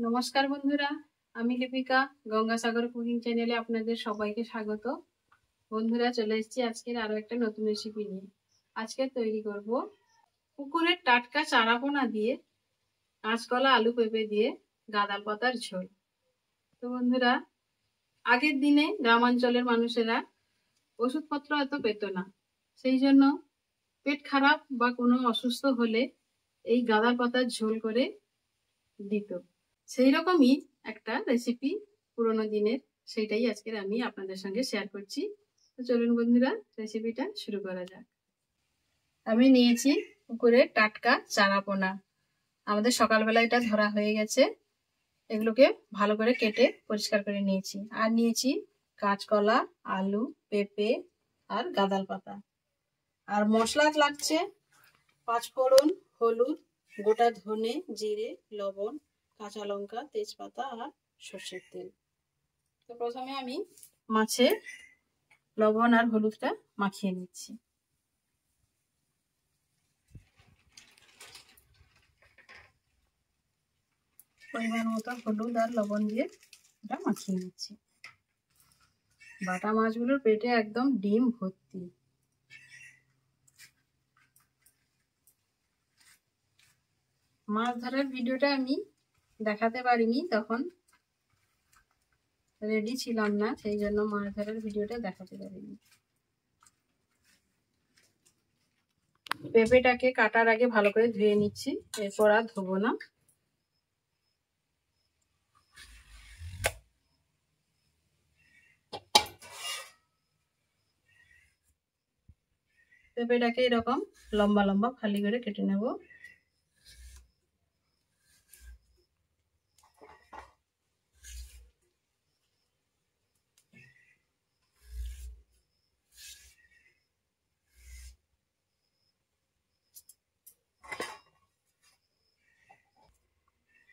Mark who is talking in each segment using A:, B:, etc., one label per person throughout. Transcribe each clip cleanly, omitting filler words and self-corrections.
A: নমস্কার বন্ধুরা, আমি লিপিকা গঙ্গাসাগর কুকিং চ্যানেলে আপনাদের সবাইকে স্বাগত। বন্ধুরা, চলে এসেছি আজকের আরো একটা নতুন রেসিপি নিয়ে। আজকে তৈরি করব পুকুরের টাটকা চারাপোনা দিয়ে কাঁচকলা আলু পেঁপে দিয়ে গাঁদাল পাতার ঝোল। তো বন্ধুরা, আগের দিনে গ্রামাঞ্চলের মানুষেরা ওষুধপত্র এত পেত না, সেই জন্য পেট খারাপ বা কোনো অসুস্থ হলে এই গাঁদাল পাতার ঝোল করে দিত। সেই রকমই একটা রেসিপি পুরোনো দিনের, সেটাই আজকের আমি আপনাদের সঙ্গে শেয়ার করছি। তো চলুন বন্ধুরা, রেসিপিটা শুরু করা যাক। আমি নিয়েছি পুকুরের টাটকা চারাপোনা। আমাদের সকালবেলা এটা ধরা হয়ে গেছে। এগুলোকে ভালো করে কেটে পরিষ্কার করে নিয়েছি। আর নিয়েছি কাঁচকলা, আলু, পেঁপে আর গাঁদাল পাতা। আর মশলা লাগছে পাঁচফোড়ন, হলুদ, গোটা ধনে, জিরে, লবণ, কাঁচা লঙ্কা, তেজপাতা আর সর্ষের তেল। তো প্রথমে আমি মাছে লবণ আর হলুদটা মাখিয়ে নিচ্ছি। পরিমাণ মতো হলুদ আর লবণ দিয়ে এটা মাখিয়ে নিচ্ছি। বাটা মাছগুলোর পেটে একদম ডিম ভর্তি। মাছ ধরার ভিডিওটা আমি দেখাতে পারিনি, তখন রেডি ছিলাম না, সেই জন্য মাছ ধরার ভিডিওটা দেখাতে পারিনি। পেঁপেটাকে কাটার আগে ভালো করে ধুয়ে নিচ্ছি, এরপর আর ধোবো না। পেঁপেটাকে এরকম লম্বা লম্বা ফালি করে কেটে নেব।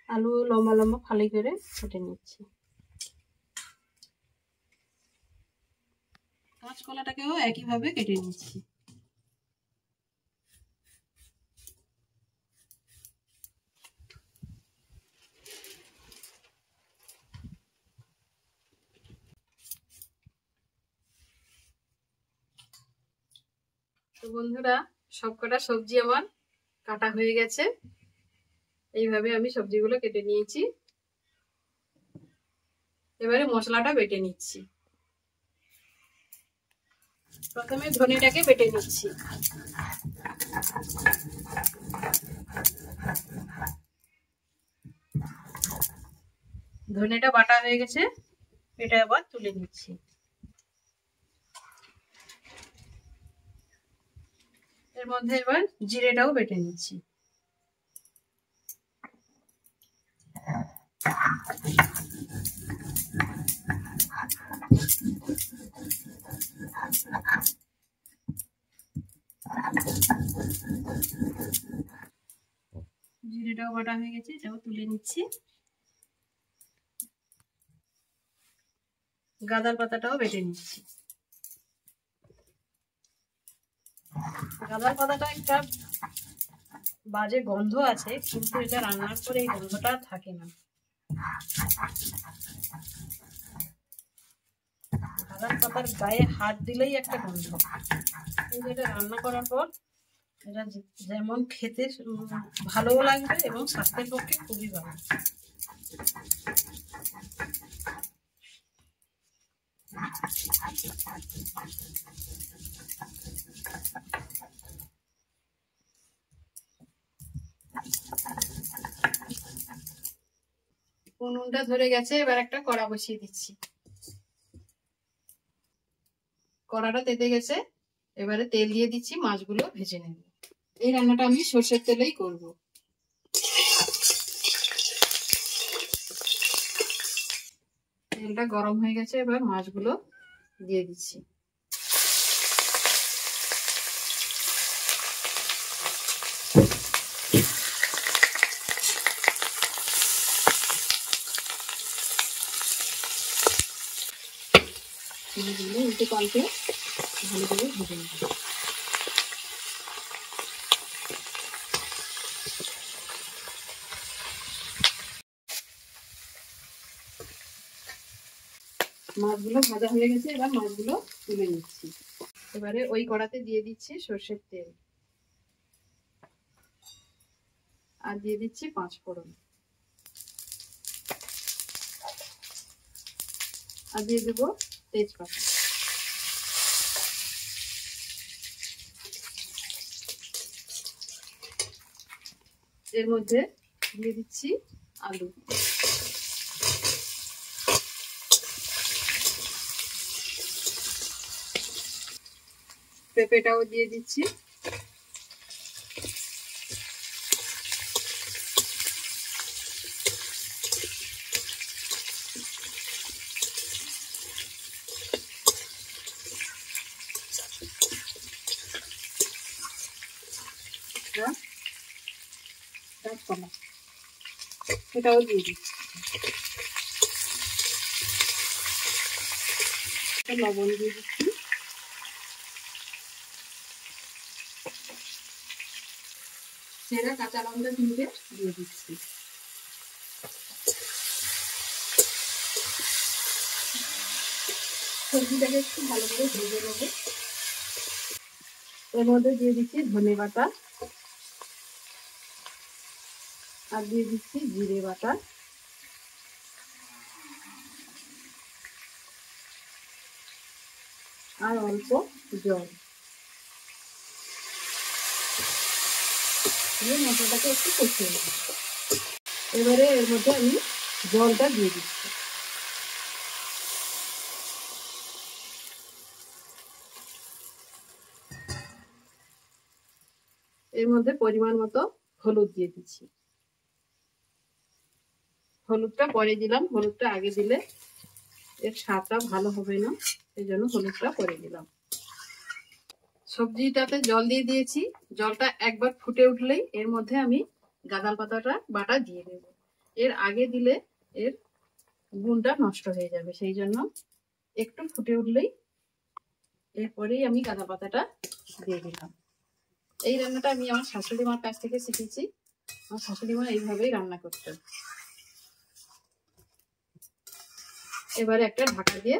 A: আলু লম্বা লম্বা ফালি করে কেটে নিচ্ছি। কাঁচকলাটাকেও একইভাবে কেটে নিচ্ছি। তো বন্ধুরা, সবকটা সবজি আমার কাটা হয়ে গেছে। এইভাবে আমি সবজিগুলো কেটে নিয়েছি। এবারে মশলাটা বেটে নিচ্ছি। প্রথমে ধনেটাকে বেটে নিচ্ছি। ধনেটা বাটা হয়ে গেছে, এটা আবার তুলে নিচ্ছি। এর মধ্যে এবার জিরেটাও বেটে নিচ্ছি। জিরেটাও বাটা হয়ে গেছে, এটাও তুলে নিচ্ছি। গাঁদাল পাতাটাও বেটে নিচ্ছি। গাঁদাল পাতাটা একটা বাজে গন্ধ আছে, কিন্তু এটা রান্নার পরে এই গন্ধটা থাকে না। গাঁদাল পাতার গায়ে হাত দিলেই একটা গন্ধ, কিন্তু এটা রান্না করার পর এটা যেমন খেতে ভালোও লাগবে এবং স্বাস্থ্যের পক্ষে খুবই ভালো। উনুনটা ধরে গেছে, এবার একটা কড়া বসিয়ে দিচ্ছি। কড়াটা তেতে গেছে, এবারে তেল দিয়ে দিচ্ছি, মাছগুলো ভেজে নেব। এই রান্নাটা আমি সর্ষের তেলেই করব। তেলটা গরম হয়ে গেছে, এবার মাছগুলো দিয়ে দিচ্ছি। উল্টে পাল্টে ভালো করে ভেজে নেব। মাছগুলো ভাজা হয়ে গেছে, এবার মাছগুলো তুলে নিচ্ছি। এবারে ওই কড়াতে দিয়ে দিচ্ছি সর্ষের তেল, আর দিয়ে দিচ্ছি 5 ফোড়ন, আর দিয়ে দেবো তেজপাতা। এর মধ্যে দিয়ে দিচ্ছি আলু, পেঁপেটাও দিয়ে দিচ্ছি। কাঁচকলা এটাও দিয়ে দিচ্ছি, লবণ দিয়ে দিচ্ছি, সেরা কাঁচা লঙ্কা 3টে দিয়ে দিচ্ছি। সবজিটাকে একটু ভালো করে ভেজে নেব। এর মধ্যে দিয়ে দিচ্ছি ধনে বাটা, আর দিয়ে দিচ্ছি জিরে বাটা, আর অল্প জল দিয়ে মশলাটাকে একটু কষিয়ে নেব। এবারে এর মধ্যে আমি জলটা দিয়ে দিচ্ছি। এর মধ্যে পরিমাণ মতো হলুদ দিয়ে দিচ্ছি। হলুদটা পরে দিলাম, হলুদটা আগে দিলে এর স্বাদটা ভালো হবে না, এই জন্য হলুদটা পরে দিলাম। সবজিটাতে জল দিয়ে দিয়েছি, জলটা একবার ফুটে উঠলেই এর মধ্যে আমি গাঁদাল পাতাটা বাটা দিয়ে দেব। এর আগে দিলে এর গুণটা নষ্ট হয়ে যাবে, সেই জন্য একটু ফুটে উঠলেই এরপরেই আমি গাঁদা পাতাটা দিয়ে দিলাম। এই রান্নাটা আমি আমার শাশুড়ি মার কাছ থেকে শিখেছি। আমার শাশুড়ি মা এইভাবেই রান্না করতেন। এবারে একটা ঢাকা দিয়ে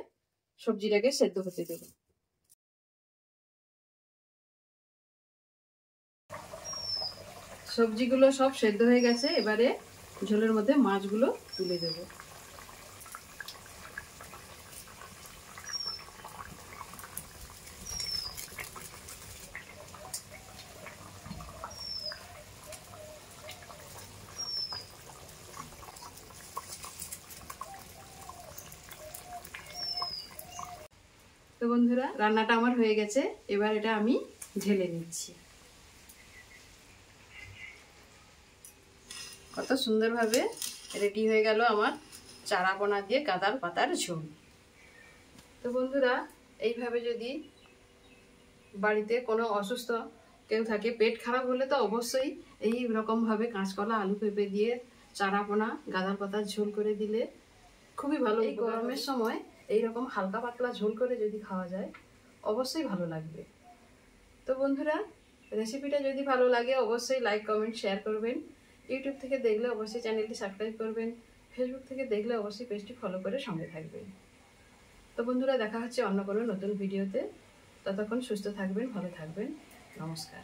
A: সবজিটাকে সেদ্ধ হতে দেব। সবজিগুলো সব সেদ্ধ হয়ে গেছে, এবারে ঝোলের মধ্যে মাছগুলো তুলে দেব। তো বন্ধুরা, রান্নাটা আমার হয়ে গেছে, এবার এটা আমি ঢেলে নিচ্ছি। কত সুন্দরভাবে রেডি হয়ে গেল আমার চারাপোনা দিয়ে গাঁদাল পাতার ঝোল। তো বন্ধুরা, এইভাবে যদি বাড়িতে কোনো অসুস্থ কেউ থাকে, পেট খারাপ হলে তো অবশ্যই এই রকমভাবে কাঁচকলা আলু পেঁপে দিয়ে চারাপোনা গাঁদাল পাতার ঝোল করে দিলে খুবই ভালো। এই গরমের সময় এইরকম হালকা পাতলা ঝোল করে যদি খাওয়া যায় অবশ্যই ভালো লাগবে। তো বন্ধুরা, রেসিপিটা যদি ভালো লাগে অবশ্যই লাইক কমেন্ট শেয়ার করবেন। ইউটিউব থেকে দেখলে অবশ্যই চ্যানেলটি সাবস্ক্রাইব করবেন। ফেসবুক থেকে দেখলে অবশ্যই পেজটি ফলো করে সঙ্গে থাকবেন। তো বন্ধুরা, দেখা হচ্ছে অন্য কোনো নতুন ভিডিওতে। ততক্ষণ সুস্থ থাকবেন, ভালো থাকবেন। নমস্কার।